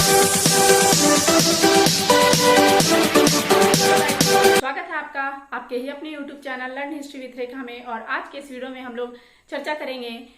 स्वागत है आपका आपके ही अपने YouTube channel learn history with Rekha में। और आज के इस वीडियो में हम लोग चर्चा करेंगे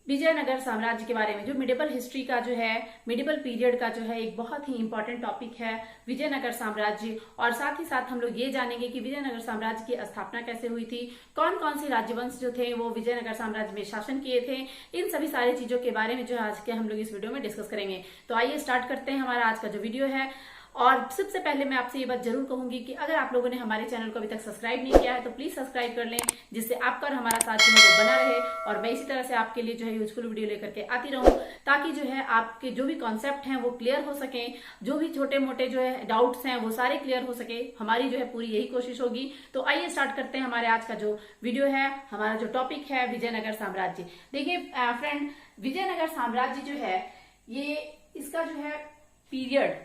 विजयनगर साम्राज्य के बारे में, जो मिडिवल हिस्ट्री का जो है, मिडिवल पीरियड का जो है एक बहुत ही इंपॉर्टेंट टॉपिक है विजयनगर साम्राज्य। और साथ ही साथ हम लोग ये जानेंगे कि विजयनगर साम्राज्य की स्थापना कैसे हुई थी, कौन कौन से राज्यवंश जो थे वो विजयनगर साम्राज्य में शासन किए थे, इन सभी सारी चीजों के बारे में जो है आज के हम लोग इस वीडियो में डिस्कस करेंगे। तो आइए स्टार्ट करते हैं हमारा आज का जो वीडियो है। और सबसे पहले मैं आपसे ये बात जरूर कहूंगी कि अगर आप लोगों ने हमारे चैनल को अभी तक सब्सक्राइब नहीं किया है तो प्लीज सब्सक्राइब कर लें, जिससे आपका और हमारा साथ जो है वो बना रहे और मैं इसी तरह से आपके लिए जो है यूजफुल वीडियो लेकर के आती रहूं, ताकि जो है आपके जो भी कॉन्सेप्ट हैं वो क्लियर हो सके, जो भी छोटे मोटे जो है डाउट्स हैं वो सारे क्लियर हो सके। हमारी जो है पूरी यही कोशिश होगी। तो आइए स्टार्ट करते हैं हमारे आज का जो वीडियो है। हमारा जो टॉपिक है विजयनगर साम्राज्य। देखिए फ्रेंड, विजयनगर साम्राज्य जो है ये इसका जो है पीरियड,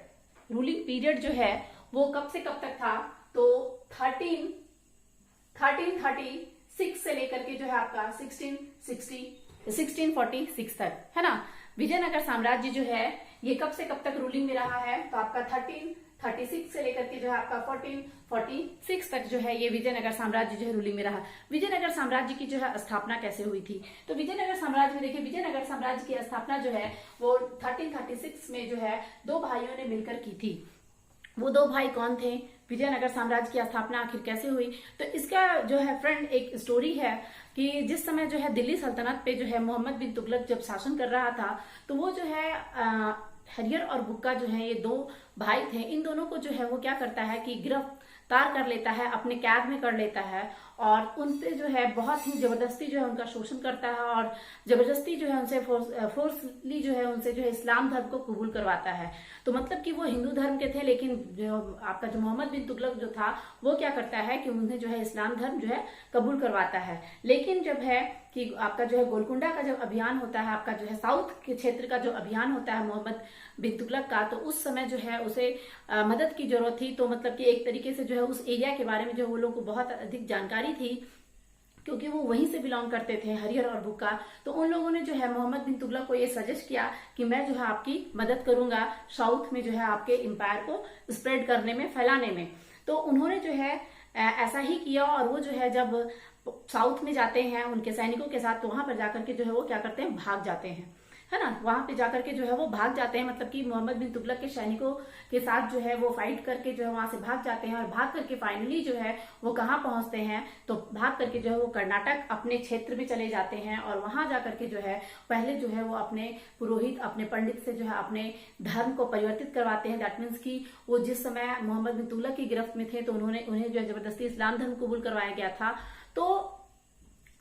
रूलिंग पीरियड जो है वो कब से कब तक था, तो 1336 से लेकर के जो है आपका 1646 तक, है ना। विजयनगर साम्राज्य जो है ये कब से कब तक रूलिंग में रहा है, तो आपका 1336 से लेकर के जो है आपका 1446 तक जो है ये विजयनगर साम्राज्य जो है रूलिंग में रहा। विजयनगर साम्राज्य की जो है स्थापना कैसे हुई थी, तो विजयनगर साम्राज्य में देखिए, विजयनगर साम्राज्य की स्थापना जो है वो 1336 में जो है दो भाइयों ने मिलकर की थी। वो दो भाई कौन थे, विजयनगर साम्राज्य की स्थापना आखिर कैसे हुई, तो इसका जो है फ्रेंड एक स्टोरी है कि जिस समय जो है दिल्ली सल्तनत पे जो है मोहम्मद बिन तुगलक जब शासन कर रहा था, तो वो जो है हरियर और बुक्का जो है ये दो भाई थे। इन दोनों को जो है वो क्या करता है कि गिरफ्तार कर लेता है, अपने कैद में कर लेता है और उनसे जो है बहुत ही जबरदस्ती जो है उनका शोषण करता है और जबरदस्ती जो है उनसे फोर्सली जो है उनसे जो है इस्लाम धर्म को कबूल करवाता है। तो मतलब कि वो हिंदू धर्म के थे, लेकिन जो आपका जो मोहम्मद बिन तुगलक जो था वो क्या करता है कि उन्हें जो है इस्लाम धर्म जो है कबूल करवाता है। लेकिन जब है कि आपका जो है गोलकुंडा का जब अभियान होता है, आपका जो है साउथ के क्षेत्र का जो अभियान होता है मोहम्मद बिन तुगलक का, तो उस समय जो है उसे मदद की जरूरत थी। तो मतलब कि एक तरीके से जो है उस एरिया के बारे में जो वो लोगों को बहुत अधिक जानकारी थी, क्योंकि वो वहीं से बिलोंग करते थे, हरियर और बुक्का। तो उन लोगों ने जो है मोहम्मद बिन तुगलक को ये सजेस्ट किया कि मैं जो है आपकी मदद करूंगा साउथ में जो है आपके एम्पायर को स्प्रेड करने में, फैलाने में। तो उन्होंने जो है ऐसा ही किया और वो जो है जब साउथ में जाते हैं उनके सैनिकों के साथ, तो वहां पर जाकर के जो है वो क्या करते हैं, भाग जाते हैं, है ना। वहां पे जाकर के जो है वो भाग जाते हैं, मतलब कि मोहम्मद बिन तुगलक के सैनिकों के साथ जो है वो फाइट करके जो है वहां से भाग जाते हैं। और भाग करके फाइनली जो है वो कहाँ पहुंचते हैं, तो भाग करके जो है वो कर्नाटक अपने क्षेत्र में चले जाते हैं। और वहां जाकर के जो है पहले जो है वो अपने पुरोहित, अपने पंडित से जो है अपने धर्म को परिवर्तित करवाते हैं। दैट मीन्स की वो जिस समय मोहम्मद बिन तुगलक की गिरफ्त में थे तो उन्हें जो है जबरदस्ती इस्लाम धर्म कबूल करवाया गया था। तो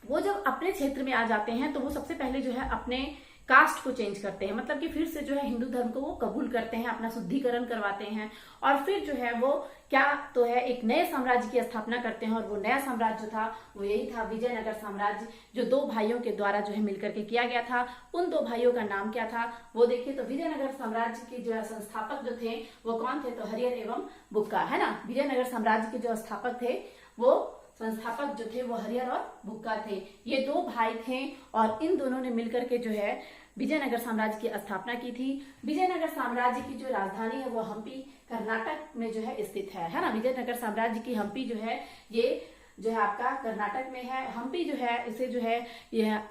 वो जब अपने क्षेत्र में आ जाते हैं तो वो सबसे पहले जो है अपने कास्ट को चेंज करते हैं, मतलब कि फिर से जो है हिंदू धर्म को वो कबूल करते हैं, अपना शुद्धिकरण करवाते हैं और फिर जो है वो क्या तो है एक नए साम्राज्य की स्थापना करते हैं। और वो नया साम्राज्य जो था वो यही था विजयनगर साम्राज्य, जो दो भाइयों के द्वारा जो है मिलकर के किया गया था। उन दो भाइयों का नाम क्या था वो देखिए, तो विजयनगर साम्राज्य के जो है संस्थापक जो थे वो कौन थे, तो हरियर एवं बुक्का, है ना। विजयनगर साम्राज्य के जो स्थापक थे वो संस्थापक जो थे वो हरियर और बुक्का थे। ये दो भाई थे और इन दोनों ने मिलकर के जो है विजयनगर साम्राज्य की स्थापना की थी। विजयनगर साम्राज्य की जो राजधानी है वो हम्पी कर्नाटक में जो है स्थित है ना। विजयनगर साम्राज्य की हम्पी जो है ये जो है आपका कर्नाटक में है। हम्पी जो है इसे जो है यह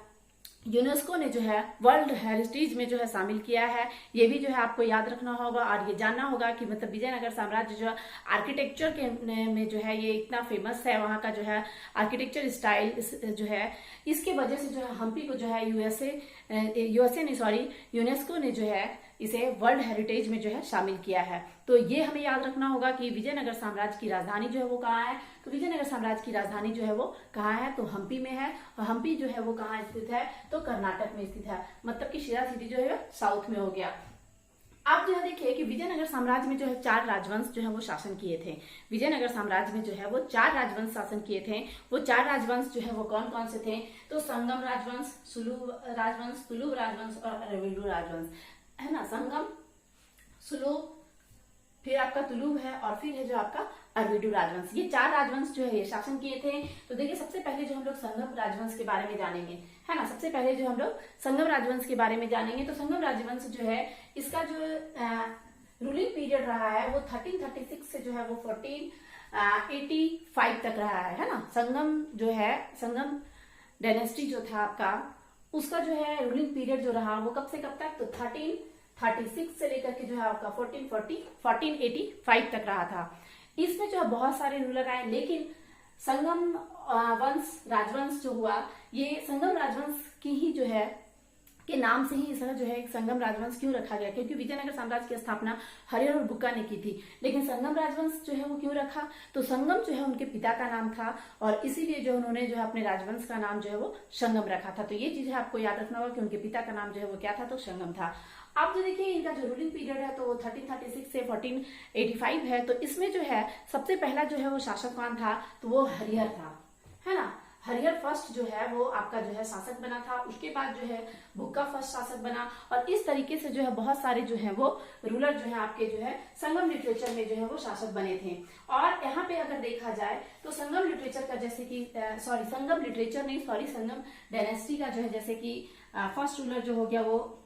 यूनेस्को ने जो है वर्ल्ड हेरिटेज में जो है शामिल किया है। ये भी जो है आपको याद रखना होगा और ये जानना होगा कि मतलब विजयनगर साम्राज्य जो आर्किटेक्चर के में जो है ये इतना फेमस है, वहाँ का जो है आर्किटेक्चर स्टाइल जो है, इसके वजह से जो है हम्पी को जो है यूनेस्को ने जो है इसे वर्ल्ड हेरिटेज में जो है शामिल किया है। तो ये हमें याद रखना होगा कि विजयनगर साम्राज्य की राजधानी जो है वो कहाँ है, तो विजयनगर साम्राज्य की राजधानी जो है वो कहाँ है, तो हम्पी में है। और हम्पी जो है वो कहाँ स्थित है, तो कर्नाटक में स्थित है, मतलब कि शिरा सिटी जो है साउथ में हो गया। आप जो है देखिए कि विजयनगर साम्राज्य में जो है 4 राजवंश जो है वो शासन किए थे। विजयनगर साम्राज्य में जो है वो 4 राजवंश शासन किए थे। वो 4 राजवंश जो है वो कौन कौन से थे, तो संगम राजवंश, तुलुव राजवंश और अरविडू राजवंश, है ना। संगम, सुलूभ, फिर आपका तुलुव है और फिर है जो आपका अरविडू राजवंश। ये 4 राजवंश जो है ये शासन किए थे। तो देखिए सबसे पहले जो हम लोग संगम राजवंश के बारे में जानेंगे, है ना। सबसे पहले जो हम लोग संगम राजवंश के बारे में जानेंगे, तो संगम राजवंश जो है इसका जो रूलिंग पीरियड रहा है वो 1336 से जो है वो 1485 तक रहा है ना। संगम जो है, संगम डायनेस्टी जो था आपका, उसका जो है रूलिंग पीरियड जो रहा वो कब से कब तक, तो 1336 से लेकर के जो है आपका 1485 तक रहा था। इसमें जो है बहुत सारे रूलर आए, लेकिन संगम वंश, राजवंश जो हुआ, ये संगम राजवंश की ही जो है के नाम से ही इसका जो है संगम राजवंश क्यों रखा गया, क्योंकि विजयनगर साम्राज्य की स्थापना हरिहर और बुक्का ने की थी। लेकिन संगम राजवंश जो है वो क्यों रखा, तो संगम जो है उनके पिता का नाम था और इसीलिए जो उन्होंने जो है अपने राजवंश का नाम जो है वो संगम रखा था। तो ये चीज है आपको याद रखना होगा कि उनके पिता का नाम जो है वो क्या था, तो संगम था। आप जो देखिए इनका जो रूलिंग पीरियड है तो 1336 से 1485 है। तो इसमें जो है सबसे पहला जो है वो शासक कौन था, तो वो हरिहर था, है ना। हरिहर फर्स्ट जो है वो आपका जो है शासक बना था। उसके बाद जो है बुक्का फर्स्ट शासक बना, और इस तरीके से जो है बहुत सारे जो है वो रूलर जो है आपके जो है संगम लिटरेचर में जो है वो शासक बने थे। और यहाँ पे अगर देखा जाए तो संगम लिटरेचर का जैसे कि संगम लिटरेचर नहीं, संगम डायनेस्टी का जो है जैसे कि फर्स्ट रूलर जो हो गया वो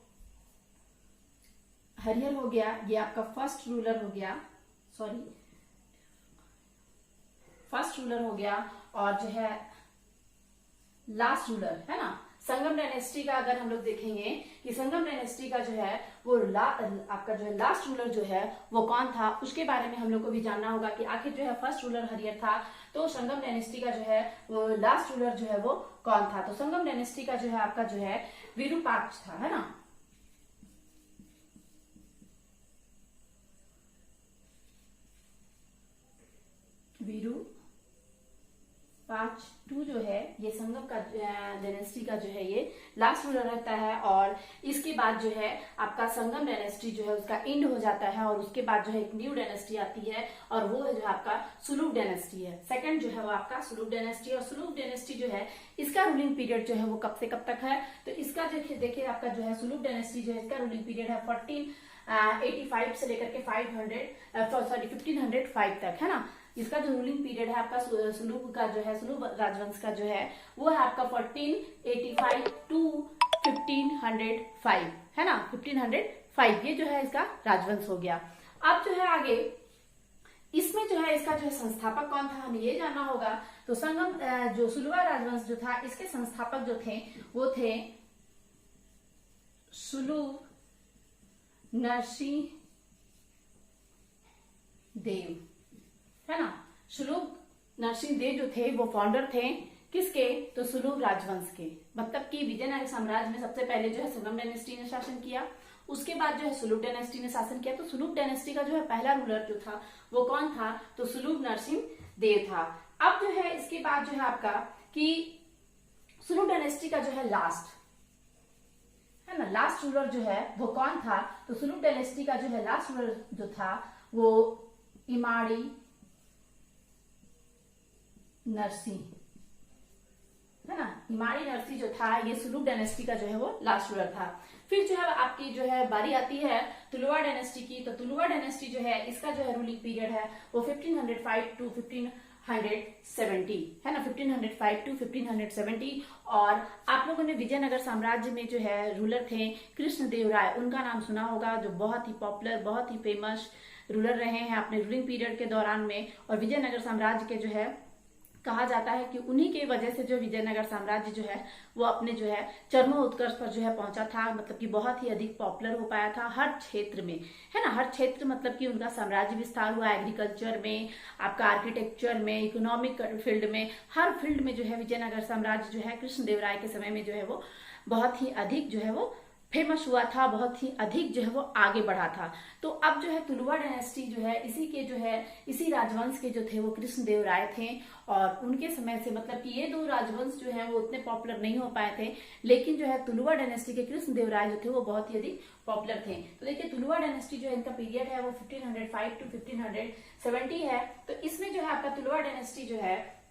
हरिहर हो गया, ये आपका फर्स्ट रूलर हो गया, फर्स्ट रूलर हो गया। और जो है लास्ट रूलर है ना, संगम डायनेस्टी का अगर हम लोग देखेंगे कि संगम डायनेस्टी का जो है वो आपका जो है लास्ट रूलर जो है वो कौन था, उसके बारे में हम लोग को भी जानना होगा कि आखिर जो है फर्स्ट रूलर हरिहर था, तो संगम डायनेस्टी का जो है वो लास्ट रूलर जो है वो कौन था। तो संगम डायनेस्टी का जो है आपका जो है विरूपाक्ष था, है ना। विरूपाक्ष जो है ये संगम का डायनेस्टी का जो है ये लास्ट रूलर रहता है। और इसके बाद जो है आपका संगम डायनेस्टी जो है उसका एंड हो जाता है, और उसके बाद जो है एक न्यू डायनेस्टी आती है, और वो है जो आपका सुलूक डायनेस्टी है। सेकंड जो है वो आपका सुलूक डायनेस्टी। और सुलूक डायनेस्टी जो है इसका रूलिंग पीरियड जो है वो कब से कब तक है, तो इसका देखिए आपका जो है सुलूक डायनेस्टी जो है इसका रूलिंग पीरियड है 1485 से लेकर के 1505 तक, है ना। इसका जो रूलिंग पीरियड है आपका सुलूक का जो है, सुलूक राजवंश का जो है वो है आपका 1485 टू 1505, है ना, 1505 ये जो है इसका राजवंश हो गया। अब जो है आगे इसमें जो है इसका जो है संस्थापक कौन था, हमें ये जानना होगा। तो संगम जो सुलुवा राजवंश जो था इसके संस्थापक जो थे वो थे सुलूक नरसिंह देव, है ना। सुलूक नरसिंह देव जो थे वो फाउंडर थे किसके, तो सुलूक राजवंश के। मतलब कि विजयनगर साम्राज्य में सबसे पहले जो है संगम डायनेस्टी ने शासन किया, उसके बाद जो है सुलूक डायनेस्टी ने शासन किया। तो सुलूक डायनेस्टी का जो है पहला रूलर जो था वो कौन था, तो सुलूक नरसिंह देव था। अब जो है इसके बाद जो है आपका कि सुलूक डायनेस्टी का जो है लास्ट, है ना, लास्ट रूलर जो है वो कौन था, तो सुलूक डायनेस्टी का जो है लास्ट रूलर जो था वो इमाड़ी नरसिंह, है ना। इमाड़ी नरसिंह जो था ये सुलूक डायनेस्टी का जो है वो लास्ट रूलर था। फिर जो है आपकी जो है बारी आती है तुलुवा डायनेस्टी की। तो तुलुवा डायनेस्टी जो है इसका जो है रूलिंग पीरियड है वो 1505 टू 1570, है ना, 1505 टू 1570। और आप लोगों ने विजयनगर साम्राज्य में जो है रूलर थे कृष्णदेव राय, उनका नाम सुना होगा, जो बहुत ही पॉपुलर, बहुत ही फेमस रूलर रहे हैं अपने रूलिंग पीरियड के दौरान में। और विजयनगर साम्राज्य के जो है कहा जाता है कि उन्हीं की वजह से जो विजयनगर साम्राज्य जो है वो अपने जो है चरमोत्कर्ष पर जो है पहुंचा था। मतलब कि बहुत ही अधिक पॉपुलर हो पाया था हर क्षेत्र में, है ना, हर क्षेत्र। मतलब कि उनका साम्राज्य विस्तार हुआ एग्रीकल्चर में, आपका आर्किटेक्चर में, इकोनॉमिक फील्ड में, हर फील्ड में जो है विजयनगर साम्राज्य जो है कृष्णदेव राय के समय में जो है वो बहुत ही अधिक जो है वो फेमस हुआ था, बहुत ही अधिक जो है वो आगे बढ़ा था। तो अब जो है तुलुवा डायनेस्टी जो है इसी के जो है इसी राजवंश के जो थे वो कृष्णदेव राय थे। और उनके समय से मतलब कि ये दो राजवंश जो है वो उतने पॉपुलर नहीं हो पाए थे, लेकिन जो है तुलुवा डायनेस्टी के कृष्णदेव राय जो थे वो बहुत ही अधिक पॉपुलर थे। तो देखिए तुलुवा डायनेस्टी जो है इनका पीरियड है वो 1505 टू 1570 है। तो इसमें जो है आपका तुलुवा डायनेस्टी जो है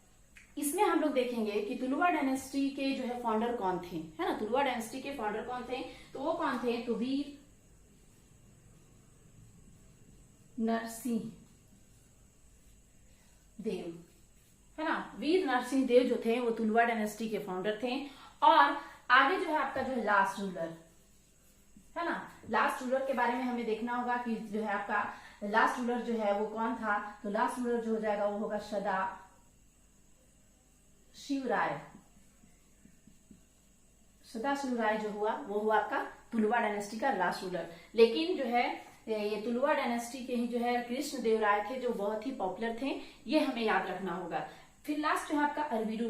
इसमें हम लोग देखेंगे कि तुलुवा डायनेस्टी के जो है फाउंडर कौन थे, है ना। तुलुवा डायनेस्टी के फाउंडर कौन थे, तो वो कौन थे, तो वीर नरसिंह देव, है ना। वीर नरसिंह देव जो थे वो तुलुवा डायनेस्टी के फाउंडर थे। और आगे जो है आपका जो है लास्ट रूलर, है ना। लास्ट रूलर के बारे में हमें देखना होगा कि जो है आपका लास्ट रूलर जो है वो कौन था। तो लास्ट रूलर जो हो जाएगा वो होगा सदाशिवराय। सदाशिवराय जो हुआ वो हुआ आपका तुलुवा डायनेस्टी का लास्ट रूलर। लेकिन जो है ये तुलुवा डायनेस्टी के ही जो है कृष्ण देव राय थे, जो बहुत ही पॉपुलर थे, ये हमें याद रखना होगा। फिर लास्ट जो है आपका अरविडू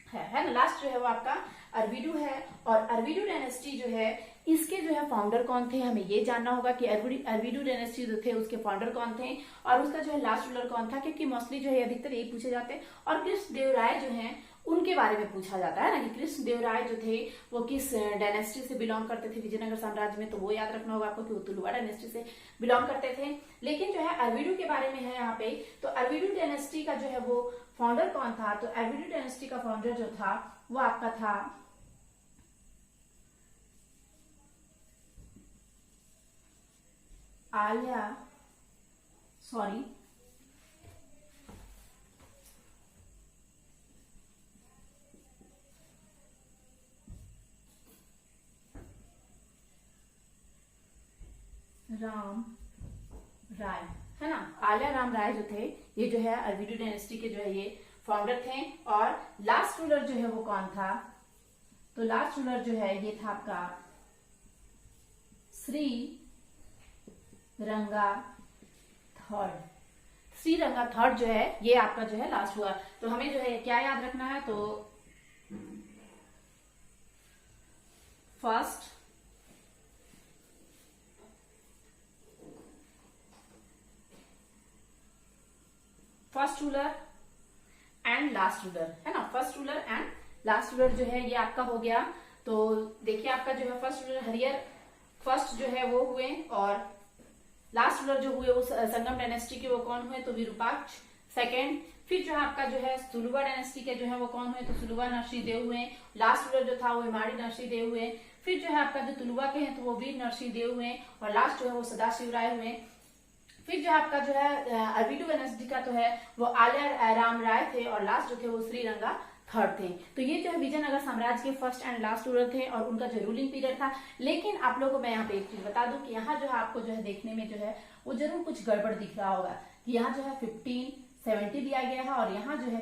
है ना। लास्ट जो है वो आपका अरविडू है। और अरविडू डायनेस्टी जो है इसके जो है फाउंडर कौन थे, हमें ये जानना होगा कि अरविडू डायनेस्टी जो थे उसके फाउंडर कौन थे और उसका जो है लास्ट रूलर कौन था, क्योंकि मोस्टली जो है अधिकतर यही पूछे जाते हैं। और कृष्ण देव राय जो है उनके बारे में पूछा जाता है ना, कि कृष्ण देव राय जो थे वो किस डायनेस्टी से बिलोंग करते थे विजयनगर साम्राज्य में, तो वो याद रखना होगा आपको कि वो तुलुवा डायनेस्टी से बिलोंग करते थे। लेकिन जो है अरविडू के बारे में है यहाँ पे, तो अरविडू डायनेस्टी का जो है वो फाउंडर कौन था, तो अरविडू डायनेस्टी का फाउंडर जो था वो आपका था राम राय, है ना। आल्या राम राय जो थे ये जो है अरविडू डायनेस्टी के जो है ये फाउंडर थे। और लास्ट रूलर जो है वो कौन था, तो लास्ट रूलर जो है ये था आपका श्री रंगा थर्ड। श्री रंगा थर्ड जो है ये आपका जो है लास्ट हुआ। तो हमें जो है क्या याद रखना है, तो first ruler and last ruler, है ना। First ruler and last ruler जो है ये आपका हो गया। तो देखिए आपका जो है फर्स्ट रूलर हरियर फर्स्ट जो है वो हुए, और लास्ट रूलर जो हुए वो संगम डायनेस्टी के वो कौन हुए, तो विरूपाक्ष सेकंड। फिर जो है आपका जो है तुलुवा डायनेस्टी के जो है वो कौन हुए, तो तुलुवा नरसिंहदेव हुए। लास्ट रूलर जो था वो इमाड़ी नरसिंहदेव हुए। फिर जो है आपका जो तुलुवा के हैं तो वो वीर नरसिंहदेव हुए, और लास्ट जो है वो सदाशिवराय हुए। फिर जो आपका जो है अरविडू डायनेस्टी का तो है वो आल्या राम राय थे, और लास्ट जो थे वो श्रीरंगा थर्ड थे। तो ये जो है विजयनगर साम्राज्य के फर्स्ट एंड लास्ट रूलर थे, और उनका जो रूलिंग पीरियड था। लेकिन आप लोगों को मैं यहाँ पे एक चीज बता दूं कि यहाँ जो है आपको जो है देखने में जो है वो जरूर कुछ गड़बड़ दिख रहा होगा कि यहाँ जो है 1570 दिया गया है, और यहाँ जो है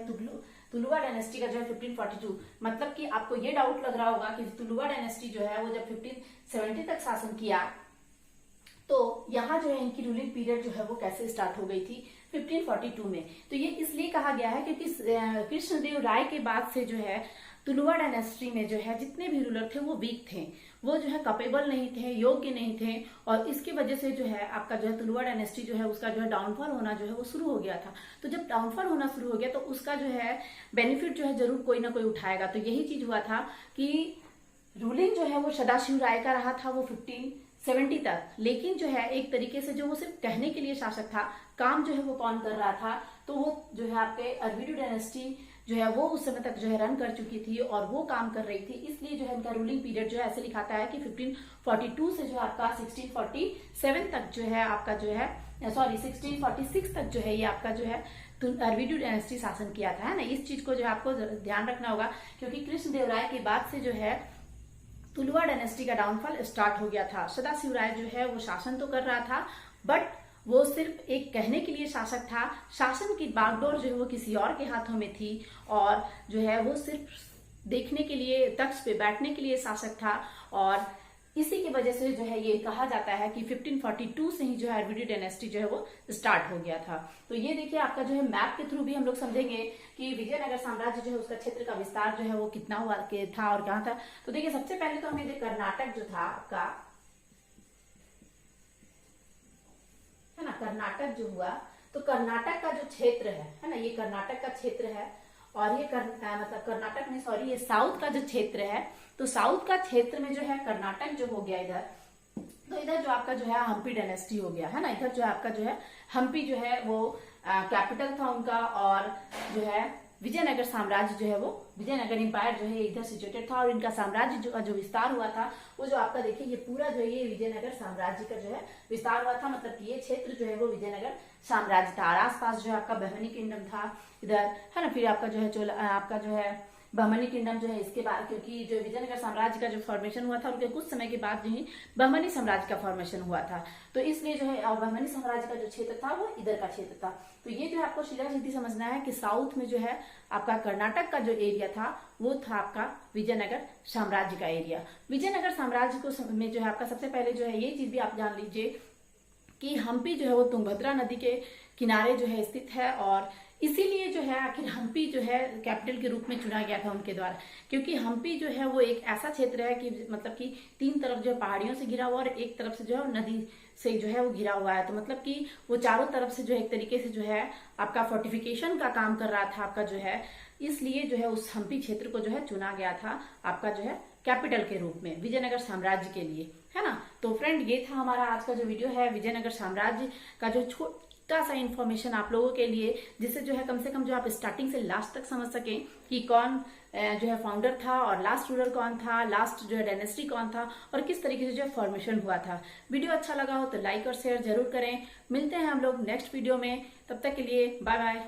तुलुवा डायनेस्टी का जो है 1542। मतलब कि आपको ये डाउट लग रहा होगा कि तुलुवा डायनेस्टी जो है वो जब 1570 तक शासन किया, तो यहाँ जो है इनकी रूलिंग पीरियड जो है वो कैसे स्टार्ट हो गई थी 1542 में। तो ये इसलिए कहा गया है क्योंकि कृष्णदेव राय के बाद से जो है तुलुवा डायनेस्टी में जो है जितने भी रूलर थे वो वीक थे, वो जो है कैपेबल नहीं थे, योग्य नहीं थे, और इसकी वजह से जो है आपका जो है तुलुवा डायनेस्टी जो है उसका जो है डाउनफॉल होना जो है वो शुरू हो गया था। तो जब डाउनफॉल होना शुरू हो गया तो उसका जो है बेनिफिट जो है जरूर कोई ना कोई उठाएगा। तो यही चीज हुआ था कि रूलिंग जो है वो सदाशिव राय का रहा था वो 1570 तक। लेकिन जो है एक तरीके से जो वो सिर्फ कहने के लिए शासक था, काम जो है वो कौन कर रहा था, तो वो जो है आपके अरविडू डायनेस्टी जो है वो उस समय तक जो है रन कर चुकी थी और वो काम कर रही थी। इसलिए जो है इनका रूलिंग पीरियड जो है ऐसे लिखाता है कि 1542 से जो है आपका 1647 तक जो है आपका जो है 1646 तक जो है ये आपका जो है अरविडू डायनेस्टी शासन किया था, है ना। इस चीज को जो है आपको ध्यान रखना होगा क्योंकि कृष्णदेव राय के बाद से जो है तुलुवा डायनेस्टी का डाउनफॉल स्टार्ट हो गया था। सदाशिव राय जो है वो शासन तो कर रहा था बट वो सिर्फ एक कहने के लिए शासक था। शासन की बागडोर जो है वो किसी और के हाथों में थी और जो है वो सिर्फ देखने के लिए, तख्त पे बैठने के लिए शासक था। और इसी की वजह से जो है ये कहा जाता है कि 1542 से ही जो है अरविडू डायनेस्टी जो है वो स्टार्ट हो गया था। तो ये देखिए आपका जो है मैप के थ्रू भी हम लोग समझेंगे कि विजयनगर साम्राज्य जो है उसका क्षेत्र का विस्तार जो है वो कितना हुआ था और कहाँ था। तो देखिए सबसे पहले तो हमें कर्नाटक जो था आपका, है ना, कर्नाटक जो हुआ, तो कर्नाटक का जो क्षेत्र है ना, ये कर्नाटक का क्षेत्र है। और ये मतलब कर्नाटक में सॉरी ये साउथ का जो क्षेत्र है, तो साउथ का क्षेत्र में जो है कर्नाटक जो हो गया इधर, तो इधर जो आपका जो है हम्पी डायनेस्टी हो गया, है ना। इधर जो है आपका जो है हम्पी जो है वो कैपिटल था उनका, और जो है विजयनगर साम्राज्य जो है वो विजयनगर एम्पायर जो है इधर सिचुएटेड था। और इनका साम्राज्य जो विस्तार हुआ था वो जो आपका देखिए ये पूरा जो है ये विजयनगर साम्राज्य का जो है विस्तार हुआ था। मतलब कि ये क्षेत्र जो है वो विजयनगर साम्राज्य था। और आसपास जो है आपका बहमनी किंगडम था इधर, है ना। फिर आपका जो है आपका जो है बहमनी किंगडम जो है इसके बाद, क्योंकि जो विजयनगर साम्राज्य का जो फॉर्मेशन हुआ था उनके कुछ समय के बाद जो है बहमनी साम्राज्य का फॉर्मेशन हुआ था। तो इसलिए जो है बहमनी साम्राज्य का जो क्षेत्र था वो इधर का क्षेत्र था। तो ये जो है आपको शिला रीति समझना है कि साउथ में जो है आपका कर्नाटक का जो एरिया था वो था आपका विजयनगर साम्राज्य का एरिया। विजयनगर साम्राज्य को में जो है आपका सबसे पहले जो है ये चीज भी आप जान लीजिए कि हम्पी जो है वो तुंगभद्रा नदी के किनारे जो है स्थित है, और इसीलिए जो है आखिर हम्पी जो है कैपिटल के रूप में चुना गया था उनके द्वारा, क्योंकि हम्पी जो है वो एक ऐसा क्षेत्र है कि मतलब कि तीन तरफ जो है पहाड़ियों से घिरा हुआ और एक तरफ से जो है नदी से जो है वो घिरा हुआ है। तो मतलब कि वो चारों तरफ से जो है एक तरीके से जो है आपका फोर्टिफिकेशन का काम कर रहा था आपका जो है, इसलिए जो है उस हम्पी क्षेत्र को जो है चुना गया था आपका जो है कैपिटल के रूप में विजयनगर साम्राज्य के लिए, है ना। तो फ्रेंड ये था हमारा आज का जो वीडियो है विजयनगर साम्राज्य का जो छोटा सा इन्फॉर्मेशन आप लोगों के लिए, जिससे जो है कम से कम जो आप स्टार्टिंग से लास्ट तक समझ सकें कि कौन जो है फाउंडर था और लास्ट रूलर कौन था, लास्ट जो है डायनेस्टी कौन था और किस तरीके से जो है फॉर्मेशन हुआ था। वीडियो अच्छा लगा हो तो लाइक और शेयर जरूर करें। मिलते हैं हम लोग नेक्स्ट वीडियो में, तब तक के लिए बाय बाय।